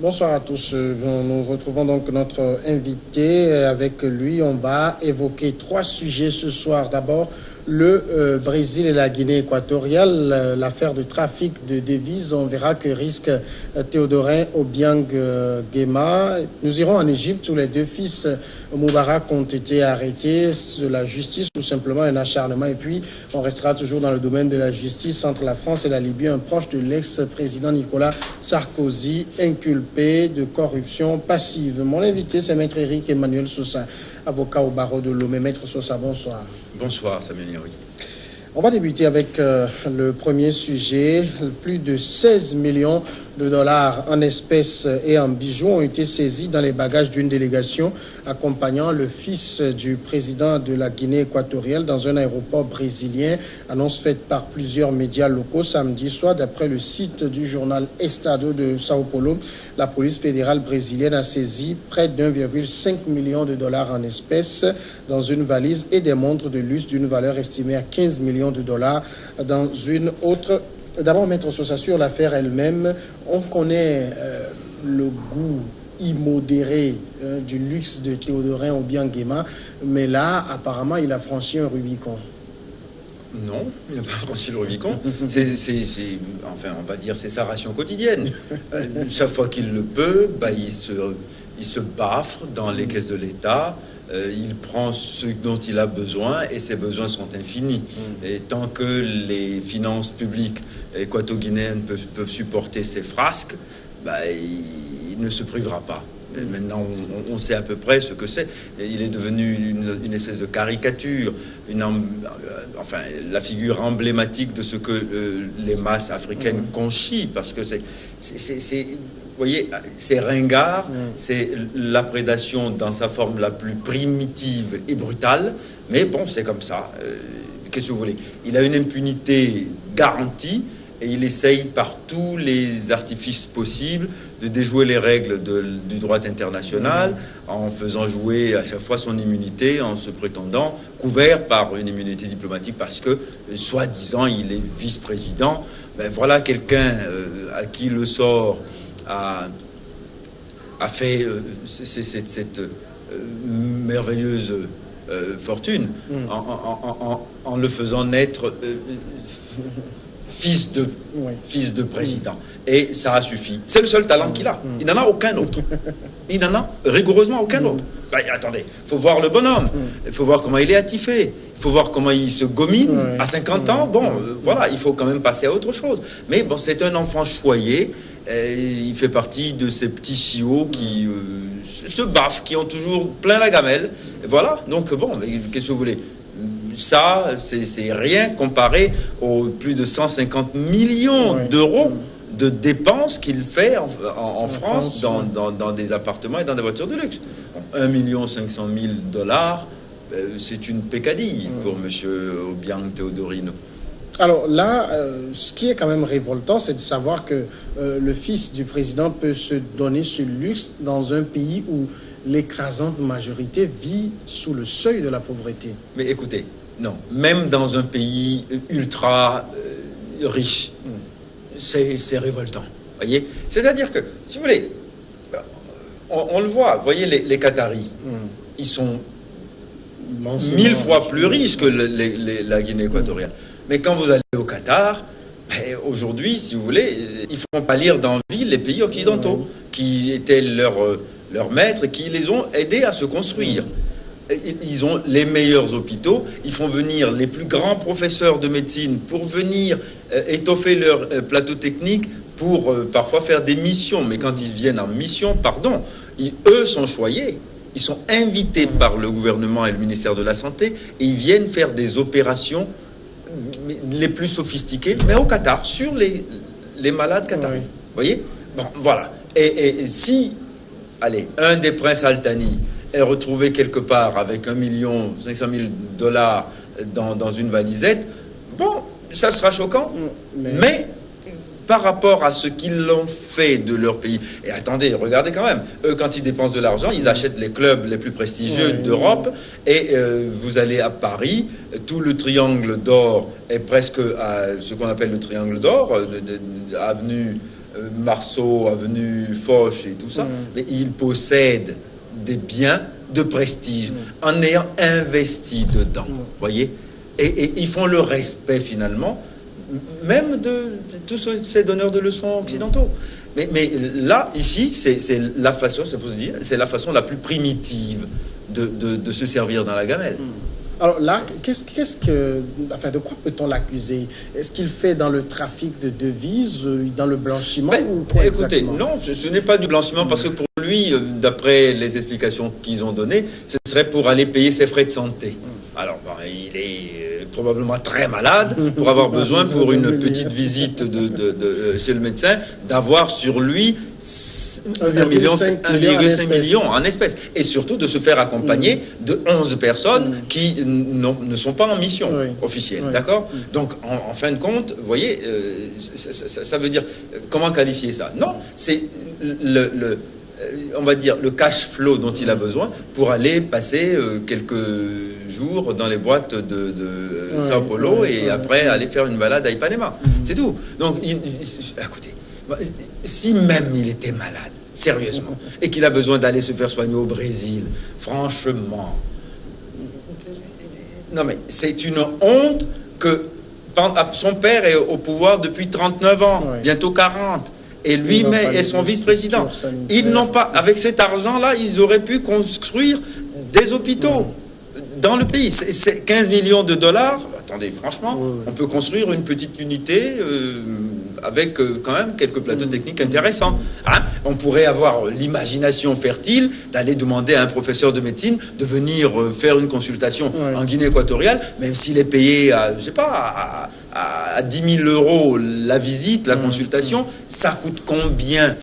Bonsoir à tous. Nous retrouvons donc notre invité. Avec lui, on va évoquer trois sujets ce soir. D'abord, le Brésil et la Guinée équatoriale, l'affaire de trafic de devises. On verra que risque Théodorin Obiang Nguema. Nous irons en Égypte où les deux fils Moubarak ont été arrêtés. La justice, tout simplement, un acharnement. Et puis, on restera toujours dans le domaine de la justice entre la France et la Libye. Un proche de l'ex-président Nicolas Sarkozy inculpé de corruption passive. Mon invité, c'est Maître Éric Emmanuel Sosa, avocat au barreau de Lomé. Maître Sosa, bonsoir. Bonsoir, Samuel Nyori. On va débuter avec le premier sujet. Plus de 16 millions de dollars en espèces et en bijoux ont été saisis dans les bagages d'une délégation accompagnant le fils du président de la Guinée équatoriale dans un aéroport brésilien. Annonce faite par plusieurs médias locaux samedi soir. D'après le site du journal Estado de Sao Paulo, la police fédérale brésilienne a saisi près d'1,5 million de dollars en espèces dans une valise et des montres de luxe d'une valeur estimée à 15 millions de dollars dans une autre. D'abord, Maître Sosa, sur l'affaire elle-même, on connaît le goût immodéré du luxe de Théodorin Obiang Nguema, mais là, apparemment, il a franchi un Rubicon. Non, il n'a pas franchi le Rubicon. Enfin, on va dire, c'est sa ration quotidienne. Chaque fois qu'il le peut, il se baffre dans les caisses de l'État. Il prend ce dont il a besoin et ses besoins sont infinis. Et tant que les finances publiques équato-guinéennes peuvent supporter ces frasques, il ne se privera pas. Et maintenant, on sait à peu près ce que c'est. Il est devenu une espèce de caricature, la figure emblématique de ce que les masses africaines conchient, parce que vous voyez, c'est ringard, c'est la prédation dans sa forme la plus primitive et brutale, mais bon, c'est comme ça. Qu'est-ce que vous voulez? Il a une impunité garantie et il essaye par tous les artifices possibles de déjouer les règles du droit international en faisant jouer à chaque fois son immunité, en se prétendant couvert par une immunité diplomatique parce que, soi-disant, il est vice-président. Voilà quelqu'un à qui le sort a fait cette merveilleuse fortune en le faisant naître fils de président. Et ça a suffi. C'est le seul talent qu'il a. Il n'en a aucun autre. Il n'en a rigoureusement aucun autre. Attendez, il faut voir le bonhomme. Il faut voir comment il est attifé. Il faut voir comment il se gomine à 50 ans. Voilà, il faut quand même passer à autre chose. Mais bon, c'est un enfant choyé. Il fait partie de ces petits chiots qui se baffent, qui ont toujours plein la gamelle. Voilà, donc qu'est-ce que vous voulez? Ça, c'est rien comparé aux plus de 150 millions d'euros de dépenses qu'il fait en France dans des appartements et dans des voitures de luxe. 1,5 million de dollars, c'est une peccadille pour M. Obiang Teodorino. Alors là, ce qui est quand même révoltant, c'est de savoir que le fils du président peut se donner ce luxe dans un pays où l'écrasante majorité vit sous le seuil de la pauvreté. Mais écoutez, non, même dans un pays ultra riche, c'est révoltant. Voyez, c'est-à-dire que, si vous voulez, on le voit. Vous voyez, les Qataris, ils sont 1000 fois plus riches que la Guinée équatoriale. Mais quand vous allez au Qatar, aujourd'hui, si vous voulez, ils font pâlir d'envie les pays occidentaux qui étaient leurs maîtres et qui les ont aidés à se construire. Ils ont les meilleurs hôpitaux, ils font venir les plus grands professeurs de médecine pour venir étoffer leur plateau technique pour parfois faire des missions. Mais quand ils viennent en mission, eux sont choyés. Ils sont invités par le gouvernement et le ministère de la Santé et ils viennent faire des opérations les plus sophistiquées, mais au Qatar, sur les malades qataris. Vous voyez? Bon, voilà. Et si, un des princes Al Thani est retrouvé quelque part avec 1,5 million de dollars dans une valisette, ça sera choquant. Mais par rapport à ce qu'ils ont fait de leur pays. Et attendez, regardez quand même. Eux, quand ils dépensent de l'argent, ils achètent les clubs les plus prestigieux d'Europe. Et vous allez à Paris, tout le triangle d'or est presque à ce qu'on appelle le triangle d'or, avenue Marceau, avenue Foch et tout ça, mais il possède des biens de prestige en ayant investi dedans, voyez, et ils font le respect finalement, même de tous ces donneurs de leçons occidentaux. Mais là, ici, c'est la façon, c'est la façon la plus primitive de se servir dans la gamelle. Alors là, de quoi peut-on l'accuser? Est-ce qu'il fait dans le trafic de devises, dans le blanchiment ou quoi exactement? Écoutez, non, ce n'est pas du blanchiment parce que pour lui, d'après les explications qu'ils ont données, ce serait pour aller payer ses frais de santé. Alors, il est probablement très malade pour avoir besoin pour une petite visite chez le médecin d'avoir sur lui 1,5 million en espèces. Et surtout de se faire accompagner de 11 personnes qui ne sont pas en mission officielle. D'accord? Donc, en fin de compte, vous voyez, ça veut dire... Comment qualifier ça? Non, c'est on va dire, le cash flow dont il a besoin pour aller passer quelques jours dans les boîtes de Sao Paulo et après aller faire une balade à Ipanema. C'est tout. Donc, écoutez, si même il était malade, sérieusement, et qu'il a besoin d'aller se faire soigner au Brésil, franchement, non mais c'est une honte que son père est au pouvoir depuis 39 ans, bientôt 40. Et lui et son vice-président, ils n'ont pas, avec cet argent-là, ils auraient pu construire des hôpitaux dans le pays. C'est 15 millions de dollars. Attendez, franchement, on peut construire une petite unité avec quand même quelques plateaux techniques intéressants. Hein? On pourrait avoir l'imagination fertile d'aller demander à un professeur de médecine de venir faire une consultation en Guinée équatoriale, même s'il est payé à, je sais pas, à 10 000 euros la visite, la consultation, ça coûte combien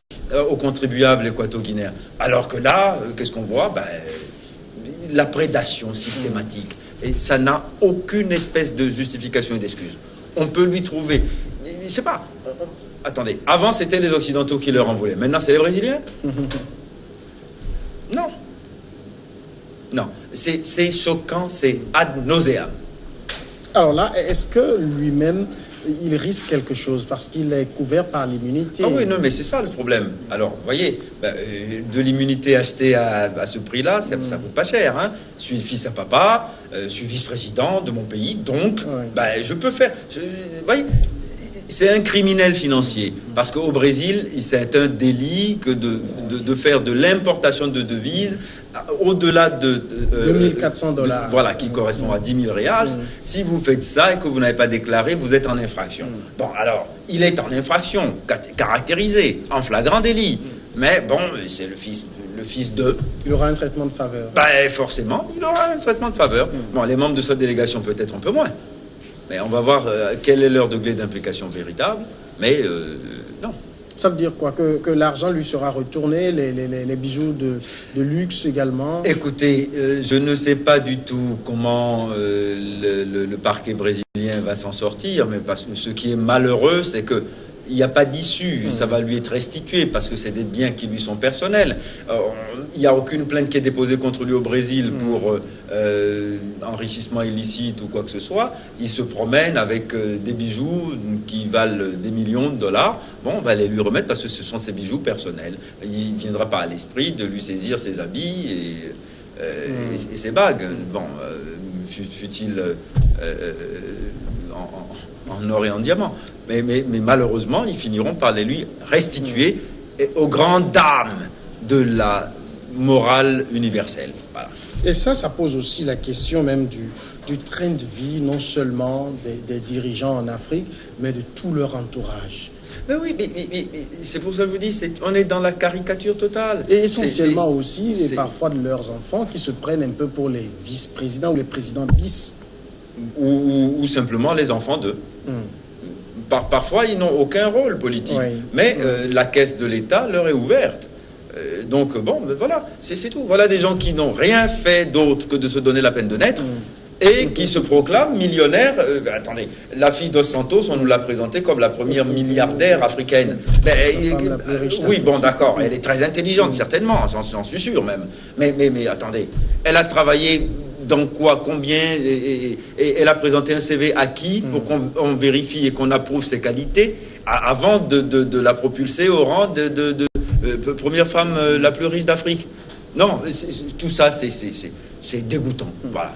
aux contribuables équato-guinéens? Alors que là, qu'est-ce qu'on voit? La prédation systématique. Et ça n'a aucune espèce de justification et d'excuse. On peut lui trouver... Je sais pas. Attendez, avant c'était les Occidentaux qui leur en voulaient. Maintenant c'est les Brésiliens? Non. Non. C'est choquant, c'est ad nauseam. Alors là, est-ce que lui-même, il risque quelque chose parce qu'il est couvert par l'immunité? Ah oui, non, mais c'est ça le problème. Alors, vous voyez, de l'immunité achetée à ce prix-là, ça coûte pas cher. Hein. Je suis fils à papa, je suis vice-président de mon pays, donc je peux faire... Vous voyez, c'est un criminel financier. Parce qu'au Brésil, c'est un délit que de faire de l'importation de devises au-delà de... 2400 dollars. Voilà, qui correspond à 10 000 reals. Si vous faites ça et que vous n'avez pas déclaré, vous êtes en infraction. Bon, alors, il est en infraction, caractérisé, en flagrant délit. Mais bon, c'est le fils de... Il aura un traitement de faveur. Forcément, il aura un traitement de faveur. Bon, les membres de sa délégation, peut-être un peu moins. Mais on va voir quel est leur degré d'implication véritable. Mais non. Ça veut dire quoi? Que l'argent lui sera retourné, les bijoux de luxe également? Écoutez, je ne sais pas du tout comment le parquet brésilien va s'en sortir, mais ce qui est malheureux, c'est que il n'y a pas d'issue, ça va lui être restitué parce que c'est des biens qui lui sont personnels. Il n'y a aucune plainte qui est déposée contre lui au Brésil pour enrichissement illicite ou quoi que ce soit. Il se promène avec des bijoux qui valent des millions de dollars. Bon, on va les lui remettre parce que ce sont de ses bijoux personnels. Il ne viendra pas à l'esprit de lui saisir ses habits et ses bagues. Bon, fut-il en or et en diamant. Mais malheureusement, ils finiront par les lui restituer aux grandes dames de la morale universelle. Voilà. Et ça pose aussi la question même du train de vie, non seulement des dirigeants en Afrique, mais de tout leur entourage. Mais oui, mais c'est pour ça que je vous dis, on est dans la caricature totale. Et essentiellement aussi, et parfois de leurs enfants qui se prennent un peu pour les vice-présidents ou les présidents bis. Ou simplement les enfants d'eux. Parfois, ils n'ont aucun rôle politique. Mais la caisse de l'État leur est ouverte. Donc, bon, voilà, c'est tout. Voilà des gens qui n'ont rien fait d'autre que de se donner la peine de naître et qui se proclament millionnaires. Attendez, la fille dos Santos, on nous l'a présentée comme la première milliardaire africaine. Oui, bon, d'accord, elle est très intelligente, certainement, j'en suis sûr même. Mais attendez, elle a travaillé... dans quoi, combien, et elle a présenté un CV à qui pour qu'on vérifie et qu'on approuve ses qualités. avant de la propulser au rang de première femme la plus riche d'Afrique. Non, tout ça, c'est dégoûtant. Voilà.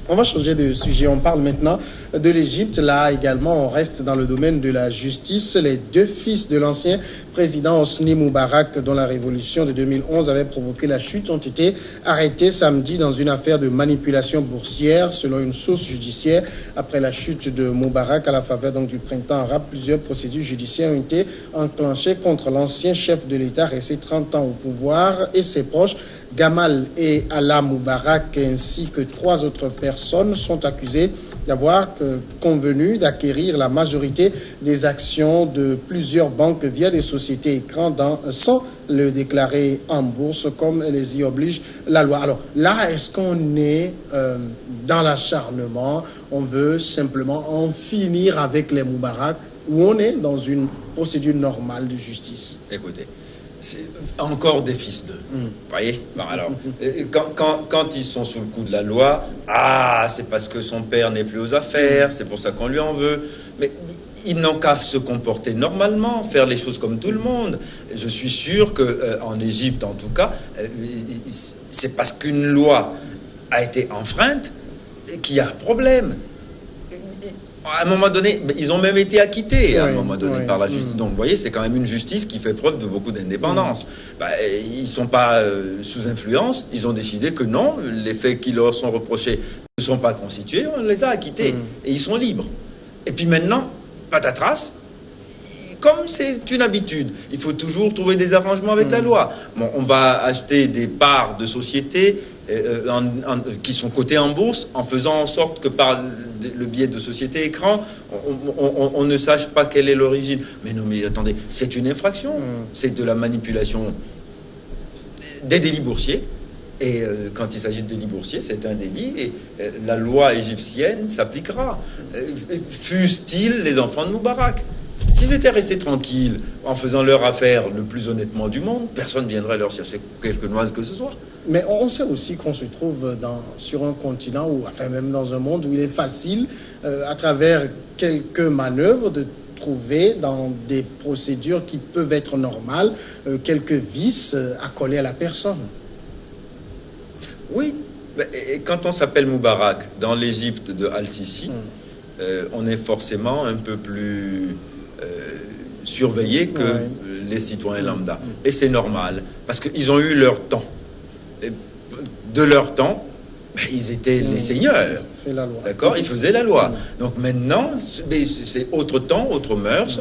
On va changer de sujet. On parle maintenant de l'Égypte. Là également, on reste dans le domaine de la justice. Les deux fils de l'ancien président Hosni Moubarak, dont la révolution de 2011 avait provoqué la chute, ont été arrêtés samedi dans une affaire de manipulation boursière. Selon une source judiciaire, après la chute de Moubarak à la faveur donc, du printemps arabe, plusieurs procédures judiciaires ont été enclenchées contre l'ancien chef de l'État resté 30 ans au pouvoir et ses proches. Gamal et Alaa Moubarak ainsi que 3 autres personnes sont accusées d'avoir convenu d'acquérir la majorité des actions de plusieurs banques via des sociétés écrans sans le déclarer en bourse comme les y oblige la loi. Alors là, est-ce qu'on est dans l'acharnement? On veut simplement en finir avec les Moubarak ou on est dans une procédure normale de justice? Écoutez, c'est encore des fils d'eux. Vous voyez? Bon, alors, quand ils sont sous le coup de la loi, c'est parce que son père n'est plus aux affaires, c'est pour ça qu'on lui en veut. Mais ils n'ont qu'à se comporter normalement, faire les choses comme tout le monde. Je suis sûr qu'en Égypte, en tout cas, c'est parce qu'une loi a été enfreinte qu'il y a un problème. À un moment donné, ils ont même été acquittés à un moment donné par la justice. Donc, vous voyez, c'est quand même une justice qui fait preuve de beaucoup d'indépendance. Ils ne sont pas sous influence. Ils ont décidé que non, les faits qui leur sont reprochés ne sont pas constitués. On les a acquittés et ils sont libres. Et puis maintenant, patatras, comme c'est une habitude, il faut toujours trouver des arrangements avec la loi. Bon, on va acheter des parts de sociétés qui sont cotées en bourse en faisant en sorte que par le biais de sociétés écrans, on ne sache pas quelle est l'origine. Mais non, mais attendez, c'est une infraction. C'est de la manipulation des délits boursiers. Et quand il s'agit de délits boursiers, c'est un délit. Et la loi égyptienne s'appliquera. Fussent-ils les enfants de Moubarak? S'ils étaient restés tranquilles en faisant leur affaire le plus honnêtement du monde, personne ne viendrait leur chercher quelque noise que ce soit. Mais on sait aussi qu'on se trouve sur un continent, même dans un monde où il est facile, à travers quelques manœuvres, de trouver dans des procédures qui peuvent être normales, quelques vices à coller à la personne. Oui, et quand on s'appelle Moubarak dans l'Égypte de Al-Sisi, on est forcément un peu plus surveillé que les citoyens lambda. Et c'est normal, parce qu'ils ont eu leur temps. Et de leur temps, ils étaient les seigneurs. D'accord, ils faisaient la loi. Donc maintenant, c'est autre temps, autre mœurs.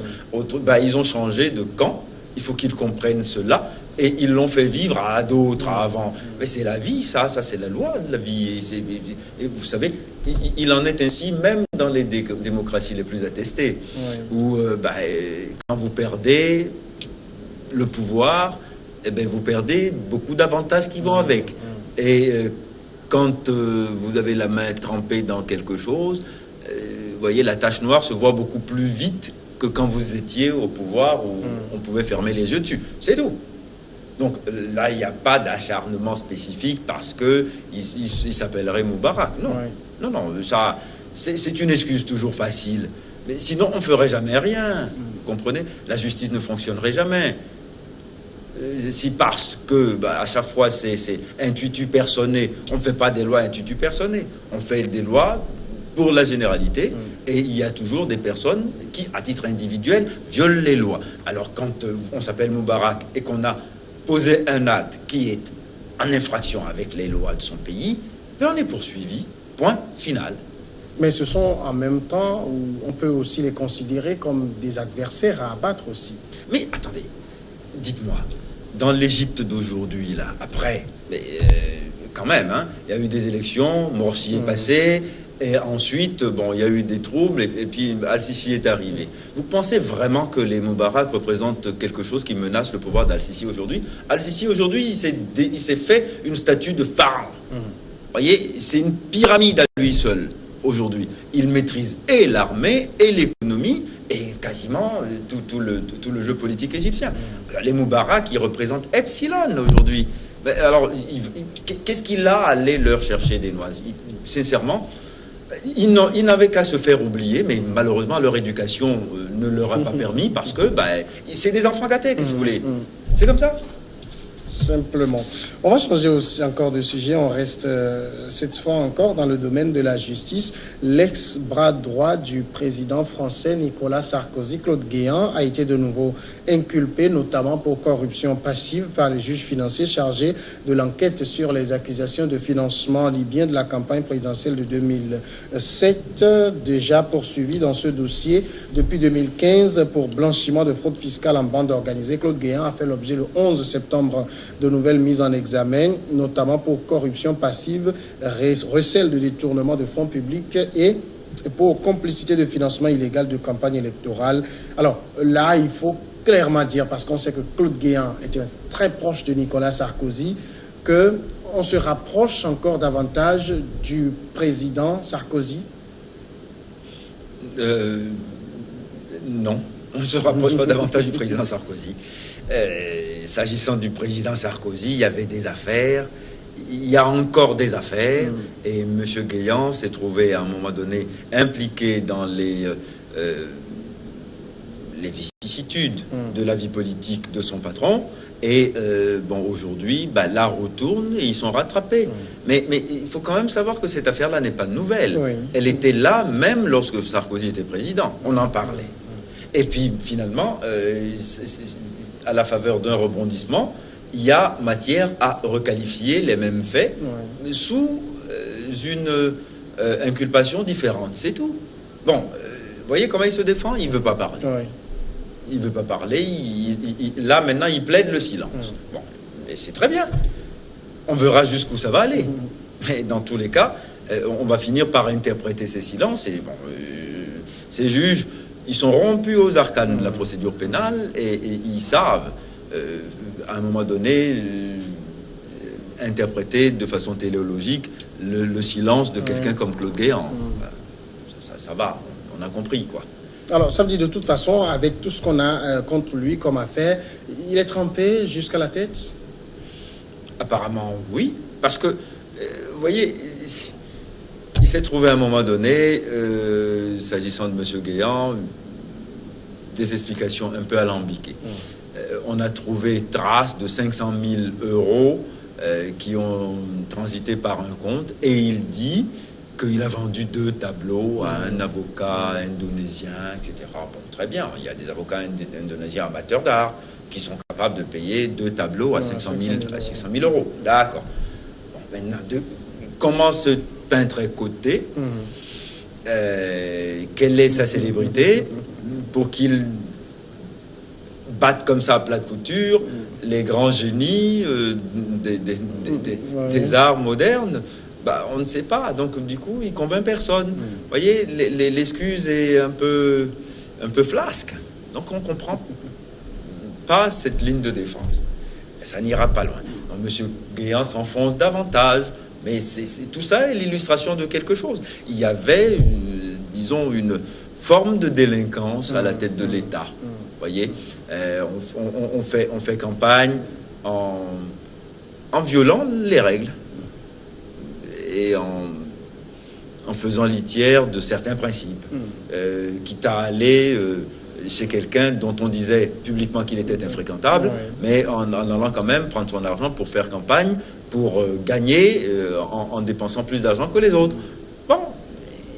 Ils ont changé de camp. Il faut qu'ils comprennent cela. Et ils l'ont fait vivre à d'autres avant. Mais c'est la vie, ça c'est la loi de la vie. Et vous savez, il en est ainsi même dans les démocraties les plus attestées. Où quand vous perdez le pouvoir, vous perdez beaucoup d'avantages qui vont avec. Et quand vous avez la main trempée dans quelque chose, vous voyez, la tache noire se voit beaucoup plus vite que quand vous étiez au pouvoir où on pouvait fermer les yeux dessus. C'est tout. Donc là, il n'y a pas d'acharnement spécifique parce qu'il s'appellerait Moubarak. Non, ça, c'est une excuse toujours facile. Mais sinon, on ne ferait jamais rien. Vous comprenez? La justice ne fonctionnerait jamais. Si parce que à chaque fois c'est intuitu personné, on ne fait pas des lois intuitu personné, on fait des lois pour la généralité, et il y a toujours des personnes qui, à titre individuel, violent les lois. Alors quand on s'appelle Moubarak et qu'on a posé un acte qui est en infraction avec les lois de son pays, on est poursuivi, point final. Mais ce sont en même temps, où on peut aussi les considérer comme des adversaires à abattre aussi. Mais attendez, dites-moi, dans l'Égypte d'aujourd'hui, là, après, quand même, il y a eu des élections, Morsi est passé, et ensuite, il y a eu des troubles, et puis Al-Sisi est arrivé. Vous pensez vraiment que les Moubarak représentent quelque chose qui menace le pouvoir d'Al-Sisi aujourd'hui? Al-Sisi, aujourd'hui, il s'est fait une statue de pharaon. Vous voyez, c'est une pyramide à lui seul, aujourd'hui. Il maîtrise et l'armée, et l'économie, et quasiment tout le jeu politique égyptien. Les Moubarak, ils représentent Epsilon aujourd'hui. Alors, qu'est-ce qu'il a à aller leur chercher des noises? Sincèrement, Ils n'avaient qu'à se faire oublier, mais malheureusement, leur éducation ne leur a pas permis parce que c'est des enfants gâtés, que vous voulez. C'est comme ça. Simplement. On va changer aussi encore de sujet. On reste cette fois encore dans le domaine de la justice. L'ex-bras droit du président français Nicolas Sarkozy, Claude Guéant, a été de nouveau inculpé, notamment pour corruption passive par les juges financiers chargés de l'enquête sur les accusations de financement libyen de la campagne présidentielle de 2007, déjà poursuivi dans ce dossier depuis 2015 pour blanchiment de fraude fiscale en bande organisée. Claude Guéant a fait l'objet le 11 septembre de nouvelles mises en examen, notamment pour corruption passive, recel de détournement de fonds publics et pour complicité de financement illégal de campagne électorale. Alors là, il faut clairement dire, parce qu'on sait que Claude Guéant était très proche de Nicolas Sarkozy, qu'on se rapproche encore davantage du président Sarkozy. Non, on ne se rapproche pas davantage du président Sarkozy. S'agissant du président Sarkozy, il y avait des affaires, il y a encore des affaires, et M. Guéant s'est trouvé à un moment donné impliqué dans les vicissitudes de la vie politique de son patron, et aujourd'hui, la roue tourne et ils sont rattrapés. Mais il faut quand même savoir que cette affaire-là n'est pas nouvelle. Oui. Elle était là même lorsque Sarkozy était président, on en parlait. Et puis finalement, à la faveur d'un rebondissement, il y a matière à requalifier les mêmes faits sous une inculpation différente. C'est tout. Bon, vous voyez comment il se défend? Il ne veut pas parler. Oui. Il ne veut pas parler. Là, maintenant, il plaide le silence. Bon, mais c'est très bien. On verra jusqu'où ça va aller. Mais dans tous les cas, on va finir par interpréter ces silences. Et ces juges, ils sont rompus aux arcanes de la procédure pénale et ils savent, à un moment donné, interpréter de façon téléologique le silence de quelqu'un comme Claude Guéant. Ça va, on a compris, quoi. Alors, ça veut dire de toute façon, avec tout ce qu'on a contre lui comme affaire, il est trempé jusqu'à la tête? Apparemment, oui. Parce que, vous voyez, il s'est trouvé à un moment donné, s'agissant de M. Guéant, des explications un peu alambiquées. On a trouvé trace de 500 000 euros qui ont transité par un compte, et il dit qu'il a vendu 2 tableaux à un avocat indonésien, etc. Bon, très bien, il y a des avocats indonésiens amateurs d'art qui sont capables de payer 2 tableaux à 500 000 euros. D'accord. Bon, maintenant, comment ce peintre est coté? Quelle est sa célébrité pour qu'il batte comme ça à plat de couture les grands génies des arts modernes? On ne sait pas. Donc, du coup, il convainc personne. Vous voyez, l'excuse est un peu flasque. Donc, on ne comprend pas cette ligne de défense. Et ça n'ira pas loin. Donc, M. Guéant s'enfonce davantage. Mais tout ça est l'illustration de quelque chose. Il y avait, disons, une forme de délinquance à la tête de l'État. Vous voyez, on fait campagne en violant les règles et en faisant litière de certains principes, quitte à aller chez quelqu'un dont on disait publiquement qu'il était infréquentable, mais en allant quand même prendre son argent pour faire campagne, pour gagner en dépensant plus d'argent que les autres. Bon,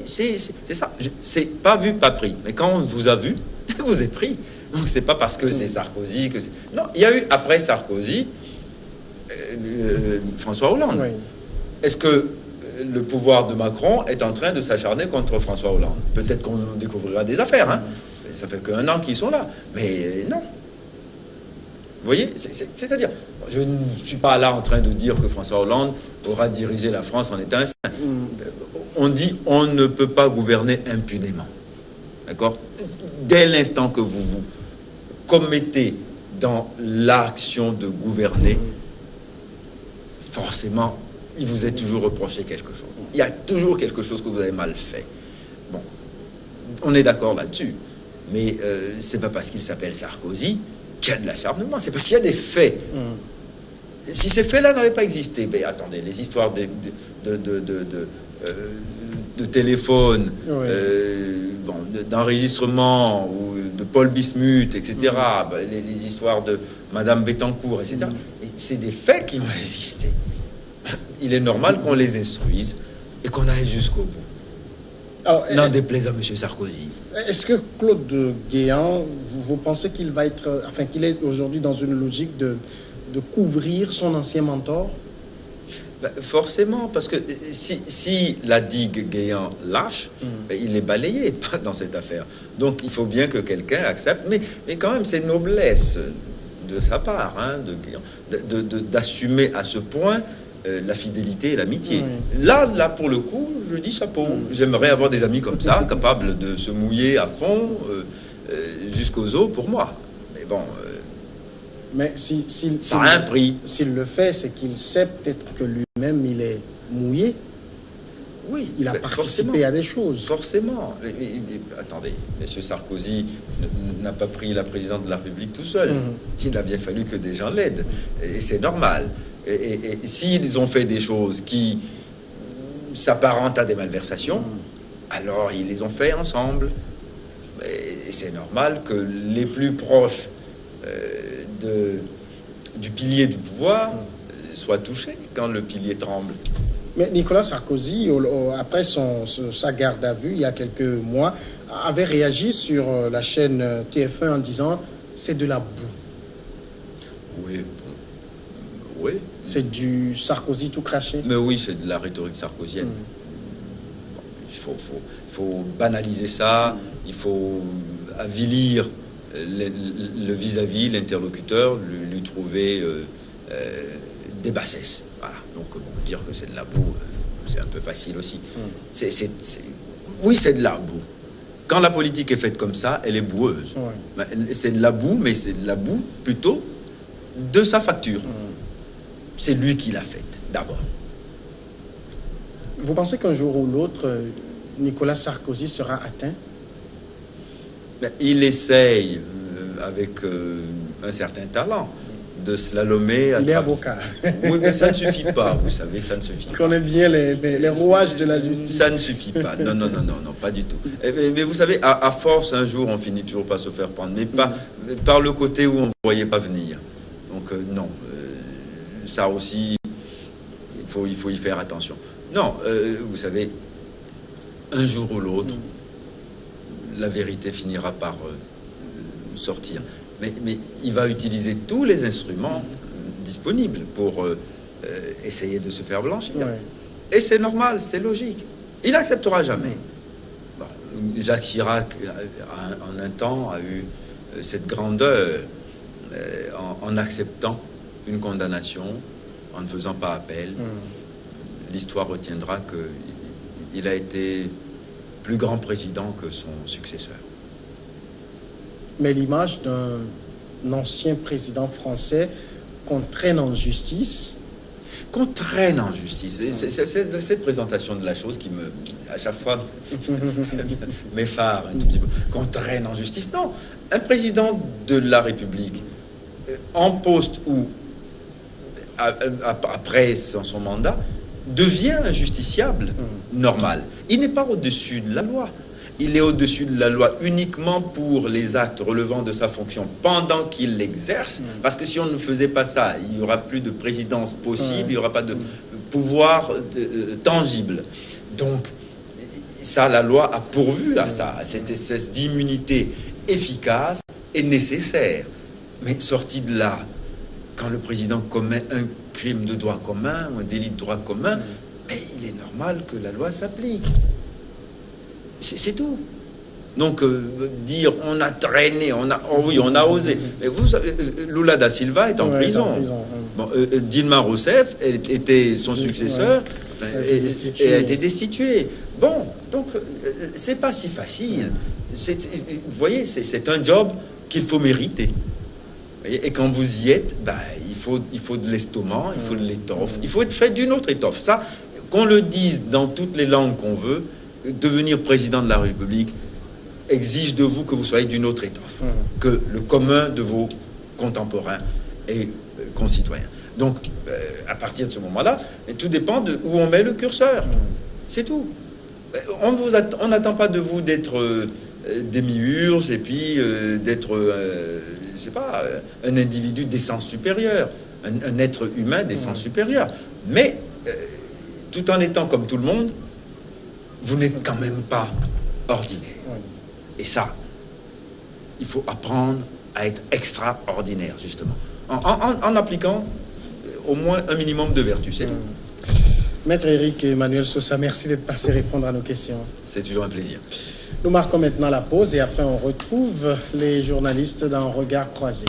c'est ça. C'est pas vu, pas pris. Mais quand on vous a vu, vous êtes pris. Donc c'est pas parce que c'est Sarkozy que c'est... Non, il y a eu après Sarkozy François Hollande. Oui. Est-ce que le pouvoir de Macron est en train de s'acharner contre François Hollande? Peut-être qu'on découvrira des affaires, hein. Ça fait qu'un an qu'ils sont là. Mais non. Vous voyez, c'est-à-dire, je ne suis pas là en train de dire que François Hollande aura dirigé la France en étant un saint. On dit on ne peut pas gouverner impunément. D'accord? Dès l'instant que vous commettez dans l'action de gouverner, forcément, il vous est toujours reproché quelque chose. Il y a toujours quelque chose que vous avez mal fait. Bon, on est d'accord là-dessus. Mais c'est pas parce qu'il s'appelle Sarkozy qu'il y a de l'acharnement. C'est parce qu'il y a des faits. Si ces faits-là n'avaient pas existé, attendez, les histoires de téléphone, Oui. D'enregistrement, ou de Paul Bismuth, etc., les histoires de Madame Bettencourt, etc., et c'est des faits qui ont existé. Il est normal qu'on les instruise et qu'on aille jusqu'au bout. Alors, N'en déplaise à M. Sarkozy. est-ce que Claude Guéant, vous pensez qu'il va être, enfin qu'il est aujourd'hui dans une logique de couvrir son ancien mentor? Forcément, parce que si la digue Guéant lâche, il est balayé dans cette affaire. Donc il faut bien que quelqu'un accepte, mais quand même c'est noblesse de sa part, hein, de Guéant, d'assumer à ce point la fidélité et l'amitié. Oui. Là, pour le coup, je dis chapeau. J'aimerais avoir des amis comme ça, capables de se mouiller à fond jusqu'aux os pour moi. Mais bon... Mais ça a un prix. S'il le fait, c'est qu'il sait peut-être que lui-même, il est mouillé. Oui. Il a participé à des choses. Forcément. Attendez, M. Sarkozy n'a pas pris la présidente de la République tout seul. Il a bien fallu que des gens l'aident. Et c'est normal. Et s'ils ont fait des choses qui s'apparentent à des malversations, alors ils les ont fait ensemble. Et c'est normal que les plus proches du pilier du pouvoir soient touchés quand le pilier tremble. Mais Nicolas Sarkozy, après sa garde à vue, il y a quelques mois, avait réagi sur la chaîne TF1 en disant « c'est de la boue ». Oui. Oui. C'est du Sarkozy tout craché. Mais oui, c'est de la rhétorique sarkozienne. Il faut banaliser ça, il faut avilir le vis-à-vis, l'interlocuteur, lui trouver des bassesses. Voilà. Donc, dire que c'est de la boue, c'est un peu facile aussi. Oui, c'est de la boue. Quand la politique est faite comme ça, elle est boueuse. Ouais. C'est de la boue, mais c'est de la boue plutôt de sa facture. C'est lui qui l'a faite, d'abord. Vous pensez qu'un jour ou l'autre, Nicolas Sarkozy sera atteint? Il essaye, avec un certain talent, de slalomer. Il est avocat. Oui, mais ça ne suffit pas, vous savez, ça ne suffit pas. Il connaît bien les rouages de la justice. Ça ne suffit pas. Non, pas du tout. Mais vous savez, à force, un jour, on finit toujours par se faire prendre, mais pas par le côté où on ne voyait pas venir. Donc, non. Ça aussi, il faut y faire attention. Non, vous savez, un jour ou l'autre, la vérité finira par sortir. Mais il va utiliser tous les instruments disponibles pour essayer de se faire blanchir. Ouais. Et c'est normal, c'est logique. Il n'acceptera jamais. Bon, Jacques Chirac, en un temps, a eu cette grandeur en acceptant une condamnation, en ne faisant pas appel. L'histoire retiendra qu'il a été plus grand président que son successeur. Mais l'image d'un ancien président français qu'on traîne en justice... Qu'on traîne en justice. C'est cette présentation de la chose qui à chaque fois, m'effare un tout petit peu. Qu'on traîne en justice. Non, un président de la République, en poste ou après son mandat, devient un justiciable normal. Il n'est pas au-dessus de la loi. Il est au-dessus de la loi uniquement pour les actes relevant de sa fonction pendant qu'il l'exerce. Parce que si on ne faisait pas ça, il n'y aura plus de présidence possible, il n'y aura pas de pouvoir tangible. Donc, ça, la loi a pourvu à ça, à cette espèce d'immunité efficace et nécessaire. Mais sorti de là, quand le président commet un crime de droit commun ou un délit de droit commun, mais il est normal que la loi s'applique. C'est tout. Donc, dire on a traîné, on a osé. Mais vous savez, Lula da Silva est en prison. Bon, Dilma Rousseff était son successeur et a été destituée. Bon, donc, c'est pas si facile. Vous voyez, c'est un job qu'il faut mériter. Et quand vous y êtes, il faut de l'estomac, il faut de l'étoffe, il faut être fait d'une autre étoffe. Ça, qu'on le dise dans toutes les langues qu'on veut, devenir président de la République exige de vous que vous soyez d'une autre étoffe que le commun de vos contemporains et concitoyens. Donc, à partir de ce moment-là, tout dépend de où on met le curseur. C'est tout. On n'attend pas de vous d'être démiurge et puis d'être, je sais pas, un individu d'essence supérieure, un être humain d'essence supérieure. Mais tout en étant comme tout le monde, vous n'êtes quand même pas ordinaire. Et ça, il faut apprendre à être extraordinaire, justement, en appliquant au moins un minimum de vertu, c'est tout. Maître Éric et Emmanuel Sosa, merci d'être passé répondre à nos questions. C'est toujours un plaisir. Nous marquons maintenant la pause et après on retrouve les journalistes dans Regard Croisé.